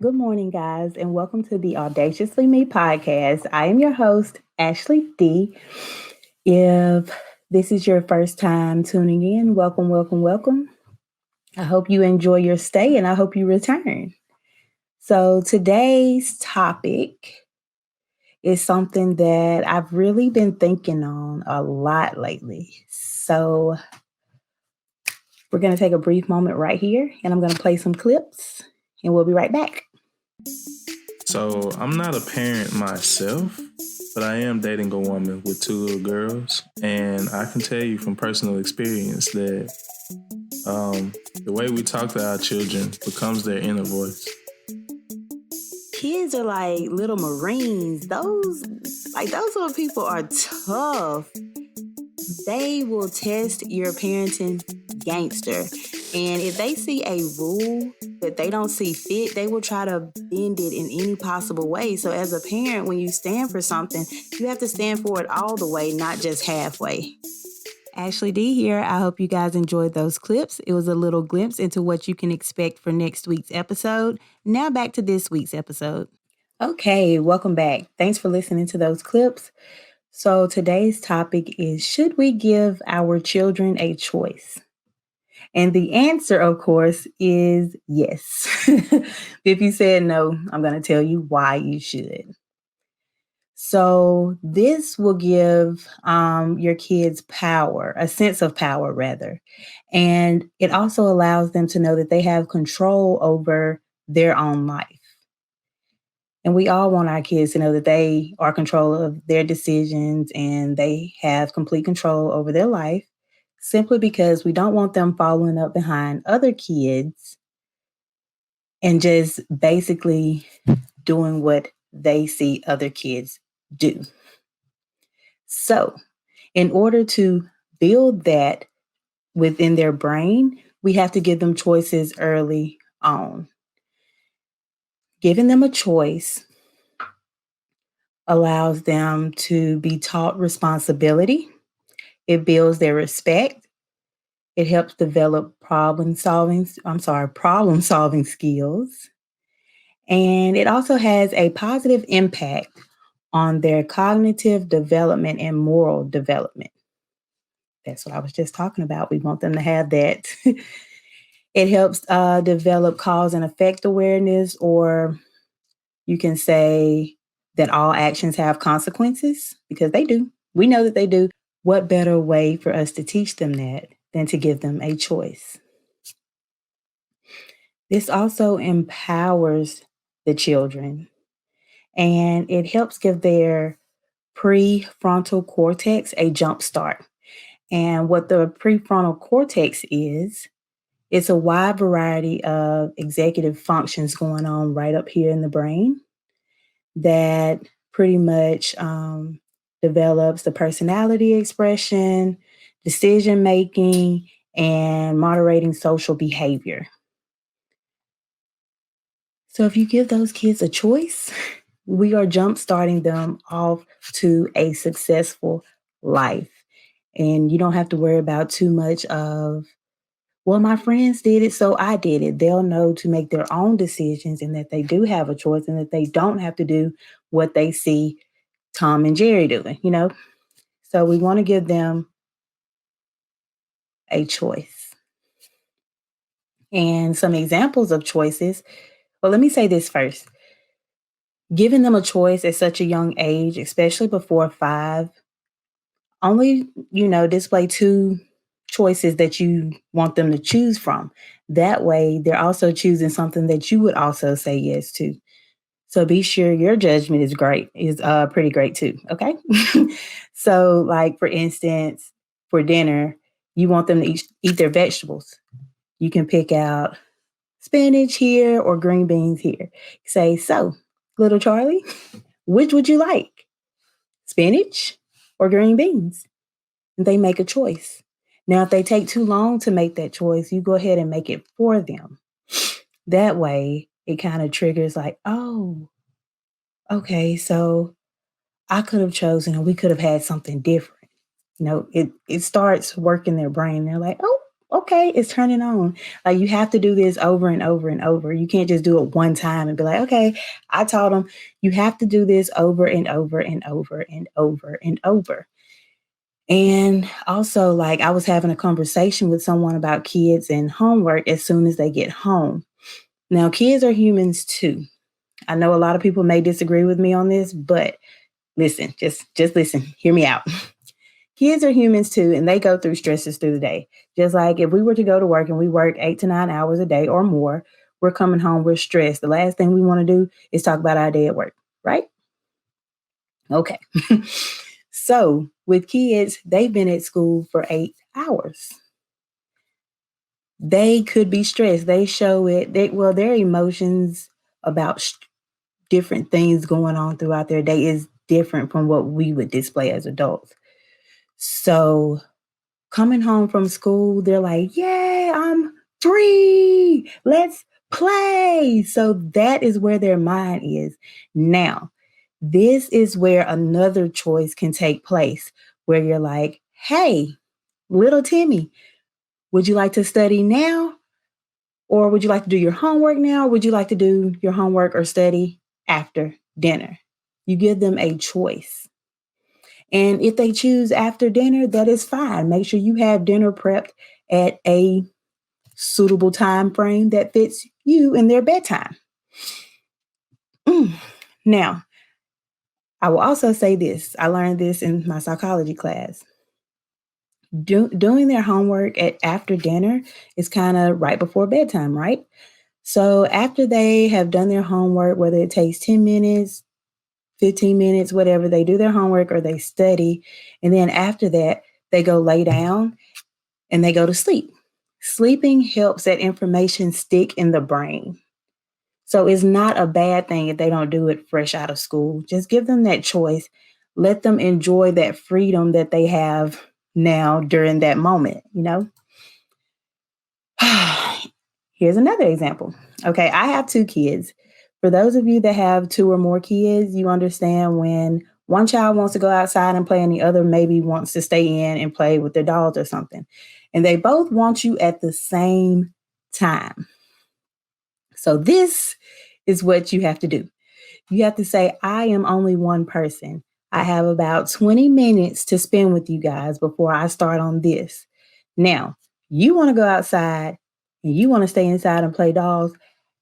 Good morning, guys, and welcome to the Audaciously Me podcast. I am your host, Ashley D. If this is your first time tuning in, welcome, welcome, welcome. I hope you enjoy your stay and I hope you return. So, today's topic is something that I've really been thinking on a lot lately. So, we're going to take a brief moment right here and I'm going to play some clips and we'll be right back. So I'm not a parent myself, but I am dating a woman with two little girls, and I can tell you from personal experience that the way we talk to our children becomes their inner voice. Kids are like little Marines. Those little people are tough. They will test your parenting gangster. And if they see a rule that they don't see fit, they will try to bend it in any possible way. So as a parent, when you stand for something, you have to stand for it all the way, not just halfway. Ashley D here. I hope you guys enjoyed those clips. It was a little glimpse into what you can expect for next week's episode. Now back to this week's episode. Okay, welcome back. Thanks for listening to those clips. So today's topic is, should we give our children a choice? And the answer, of course, is yes. If you said no, I'm going to tell you why you should. So this will give your kids power, a sense of power, rather. And it also allows them to know that they have control over their own life. And we all want our kids to know that they are control of their decisions and they have complete control over their life, simply because we don't want them following up behind other kids and just basically doing what they see other kids do. So, in order to build that within their brain, we have to give them choices early on. Giving them a choice allows them to be taught responsibility. It builds their respect. It helps develop problem solving skills. And it also has a positive impact on their cognitive development and moral development. That's what I was just talking about. We want them to have that. It helps develop cause and effect awareness, or you can say that all actions have consequences, because they do. We know that they do. What better way for us to teach them that than to give them a choice? This also empowers the children, and it helps give their prefrontal cortex a jump start. And what the prefrontal cortex is, it's a wide variety of executive functions going on right up here in the brain that pretty much develops the personality expression, decision making, and moderating social behavior. So if you give those kids a choice, we are jump starting them off to a successful life. And you don't have to worry about too much of, well, my friends did it, so I did it. They'll know to make their own decisions and that they do have a choice and that they don't have to do what they see Tom and Jerry doing. So we want to give them a choice. And some examples of choices. Well, let me say this first. Giving them a choice at such a young age, especially before 5, only, display 2 choices that you want them to choose from. That way, they're also choosing something that you would also say yes to. So be sure your judgment is pretty great too, okay? So, like, for instance, for dinner, you want them to eat their vegetables. You can pick out spinach here or green beans here. Say, so, little Charlie, which would you like? Spinach or green beans? And they make a choice. Now, if they take too long to make that choice, you go ahead and make it for them. That way, it kind of triggers like, oh, okay, so I could have chosen and we could have had something different. It starts working their brain. They're like, oh, Okay, it's turning on. Like you have to do this over and over and over. You can't just do it one time and be like, okay, I taught them. You have to do this over and over and over and over and over. And also, like, I was having a conversation with someone about kids and homework as soon as they get home. Now, kids are humans too. I know a lot of people may disagree with me on this, but listen, just listen, hear me out. Kids are humans too, and they go through stresses through the day. Just like if we were to go to work and we work 8 to 9 hours a day or more, we're coming home, we're stressed. The last thing we want to do is talk about our day at work, right? Okay. So with kids, they've been at school for 8 hours. They could be stressed. They show it. Their emotions about different things going on throughout their day is different from what we would display as adults. So coming home from school, they're like, "Yay, I'm free. Let's play." So that is where their mind is. Now, this is where another choice can take place where you're like, "Hey, little Timmy, would you like to study now? Or would you like to do your homework now? Or would you like to do your homework or study after dinner?" You give them a choice. And if they choose after dinner, that is fine. Make sure you have dinner prepped at a suitable time frame that fits you and their bedtime. Now, I will also say this. I learned this in my psychology class. Doing their homework at after dinner is kind of right before bedtime, right? So after they have done their homework, whether it takes 10 minutes, 15 minutes, whatever, they do their homework or they study. And then after that, they go lay down and they go to sleep. Sleeping helps that information stick in the brain. So it's not a bad thing if they don't do it fresh out of school. Just give them that choice. Let them enjoy that freedom that they have now during that moment, you know? Here's another example. Okay, I have 2 kids. For those of you that have 2 or more kids, you understand when one child wants to go outside and play and the other maybe wants to stay in and play with their dolls or something. And they both want you at the same time. So this is what you have to do. You have to say, I am only one person. I have about 20 minutes to spend with you guys before I start on this. Now, you want to go outside and you want to stay inside and play dolls.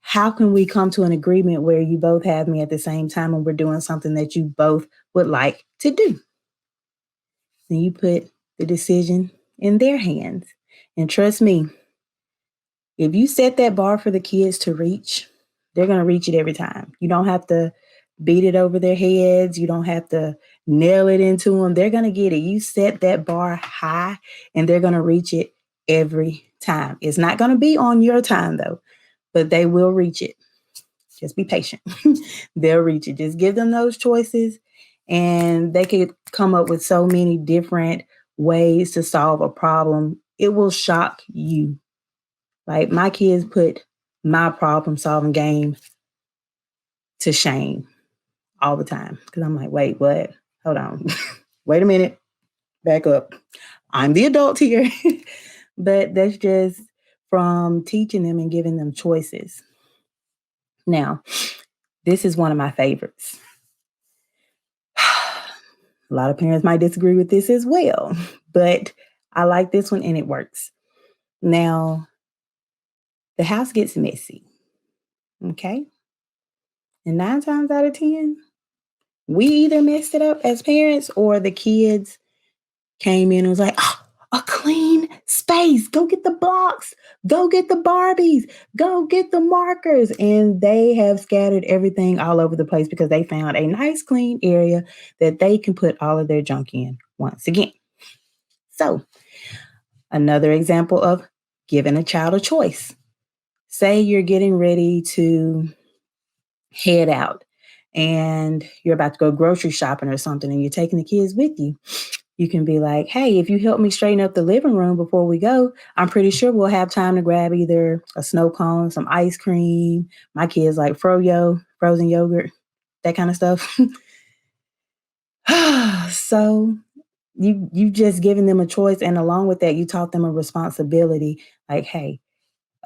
How can we come to an agreement where you both have me at the same time and we're doing something that you both would like to do? Then you put the decision in their hands. And trust me, if you set that bar for the kids to reach, they're going to reach it every time. You don't have to beat it over their heads. You don't have to nail it into them. They're going to get it. You set that bar high and they're going to reach it every time. It's not going to be on your time though, but they will reach it. Just be patient. They'll reach it. Just give them those choices and they could come up with so many different ways to solve a problem. It will shock you. Like my kids put my problem solving game to shame all the time because I'm like, wait, what? Hold on. Wait a minute. Back up. I'm the adult here. But that's just from teaching them and giving them choices. Now, this is one of my favorites. A lot of parents might disagree with this as well, but I like this one and it works. Now, the house gets messy. Okay. And 9 times out of 10, we either messed it up as parents or the kids came in and was like, oh, a clean space. Go get the blocks. Go get the Barbies. Go get the markers. And they have scattered everything all over the place because they found a nice clean area that they can put all of their junk in once again. So, another example of giving a child a choice. Say you're getting ready to head out and you're about to go grocery shopping or something and you're taking the kids with you. You can be like, hey, if you help me straighten up the living room before we go, I'm pretty sure we'll have time to grab either a snow cone, some ice cream. My kids like froyo, frozen yogurt, that kind of stuff. So You just given them a choice, and along with that, you taught them a responsibility. Like, hey,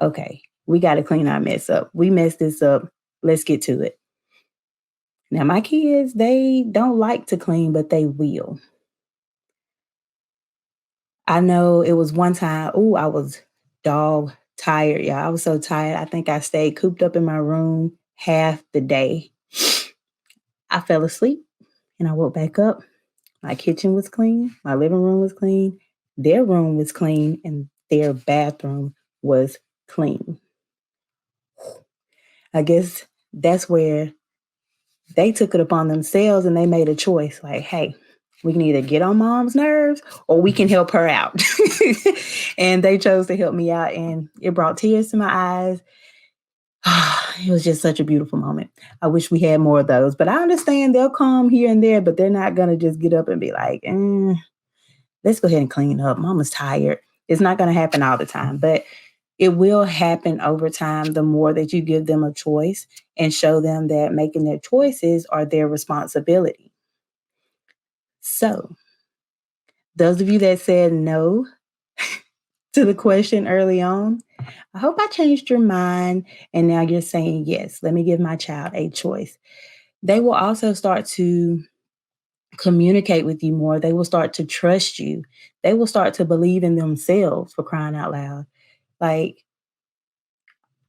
okay, we got to clean our mess up. We messed this up. Let's get to it. Now, my kids, they don't like to clean, but they will. I know it was one time, oh, I was dog tired, y'all. I was so tired. I think I stayed cooped up in my room half the day. I fell asleep and I woke back up. My kitchen was clean, my living room was clean, their room was clean, and their bathroom was clean. I guess that's where they took it upon themselves and they made a choice like, hey, we can either get on mom's nerves or we can help her out. And they chose to help me out, and it brought tears to my eyes. It was just such a beautiful moment. I wish we had more of those, but I understand they'll come here and there, but they're not going to just get up and be like, let's go ahead and clean up. Mama's tired. It's not going to happen all the time, but it will happen over time the more that you give them a choice and show them that making their choices are their responsibility. So, those of you that said no to the question early on, I hope I changed your mind and now you're saying, yes, let me give my child a choice. They will also start to communicate with you more. They will start to trust you. They will start to believe in themselves, for crying out loud. Like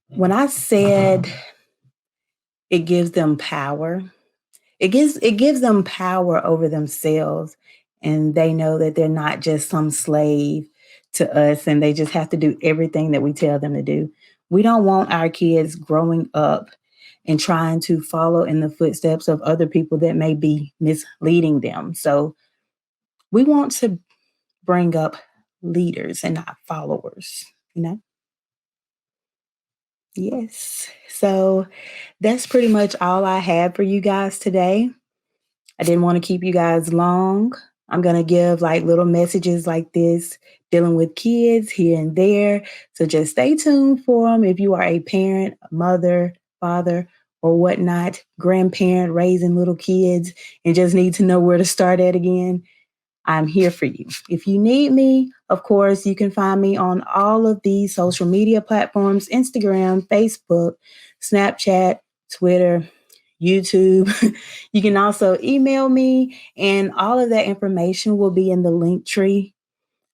when I said it gives them power, it gives them power over themselves, and they know that they're not just some slave to us and they just have to do everything that we tell them to do. We don't want our kids growing up and trying to follow in the footsteps of other people that may be misleading them. So we want to bring up leaders and not followers, you know? Yes. So that's pretty much all I had for you guys today. I didn't want to keep you guys long. I'm going to give like little messages like this dealing with kids here and there. So just stay tuned for them. If you are a parent, a mother, father, or whatnot, grandparent raising little kids and just need to know where to start at again, I'm here for you. If you need me, of course, you can find me on all of these social media platforms: Instagram, Facebook, Snapchat, Twitter, YouTube. You can also email me, and all of that information will be in the link tree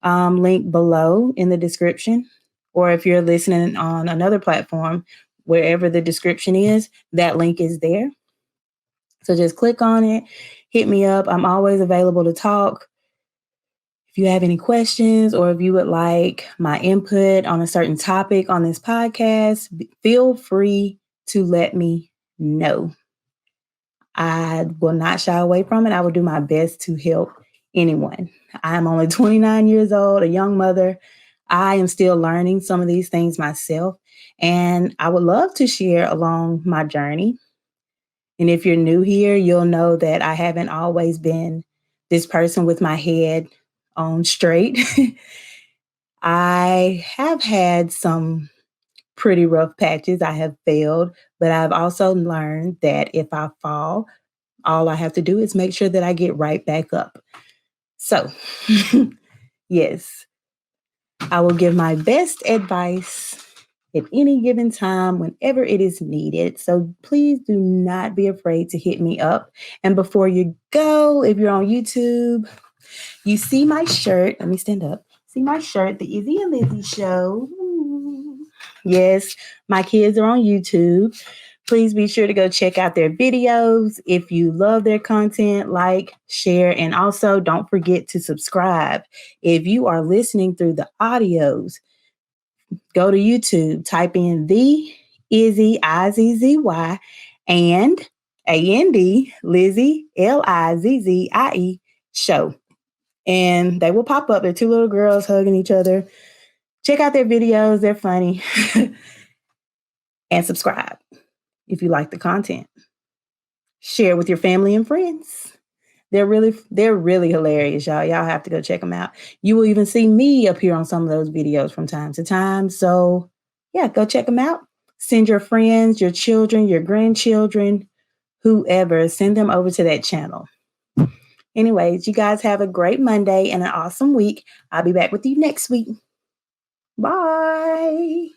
link below in the description. Or if you're listening on another platform, wherever the description is, that link is there. So just click on it, hit me up. I'm always available to talk. If you have any questions or if you would like my input on a certain topic on this podcast, feel free to let me know. I will not shy away from it. I will do my best to help anyone. I'm only 29 years old, a young mother. I am still learning some of these things myself, and I would love to share along my journey. And if you're new here, you'll know that I haven't always been this person with my head on straight. I have had some pretty rough patches. I have failed, but I've also learned that if I fall, all I have to do is make sure that I get right back up. So, yes, I will give my best advice at any given time whenever it is needed. So please do not be afraid to hit me up. And before you go, if you're on YouTube, you see my shirt. Let me stand up. See my shirt, the Izzy and Lizzie Show. Yes, my kids are on YouTube. Please be sure to go check out their videos. If you love their content, like, share, and also don't forget to subscribe. If you are listening through the audios, go to YouTube, type in the Izzy, Izzy, and AND, Lizzie, Lizzie show. And they will pop up. They're two little girls hugging each other. Check out their videos. They're funny. And subscribe if you like the content. Share with your family and friends. They're really hilarious, y'all. Y'all have to go check them out. You will even see me appear on some of those videos from time to time. So, yeah, go check them out. Send your friends, your children, your grandchildren, whoever, send them over to that channel. Anyways, you guys have a great Monday and an awesome week. I'll be back with you next week. Bye.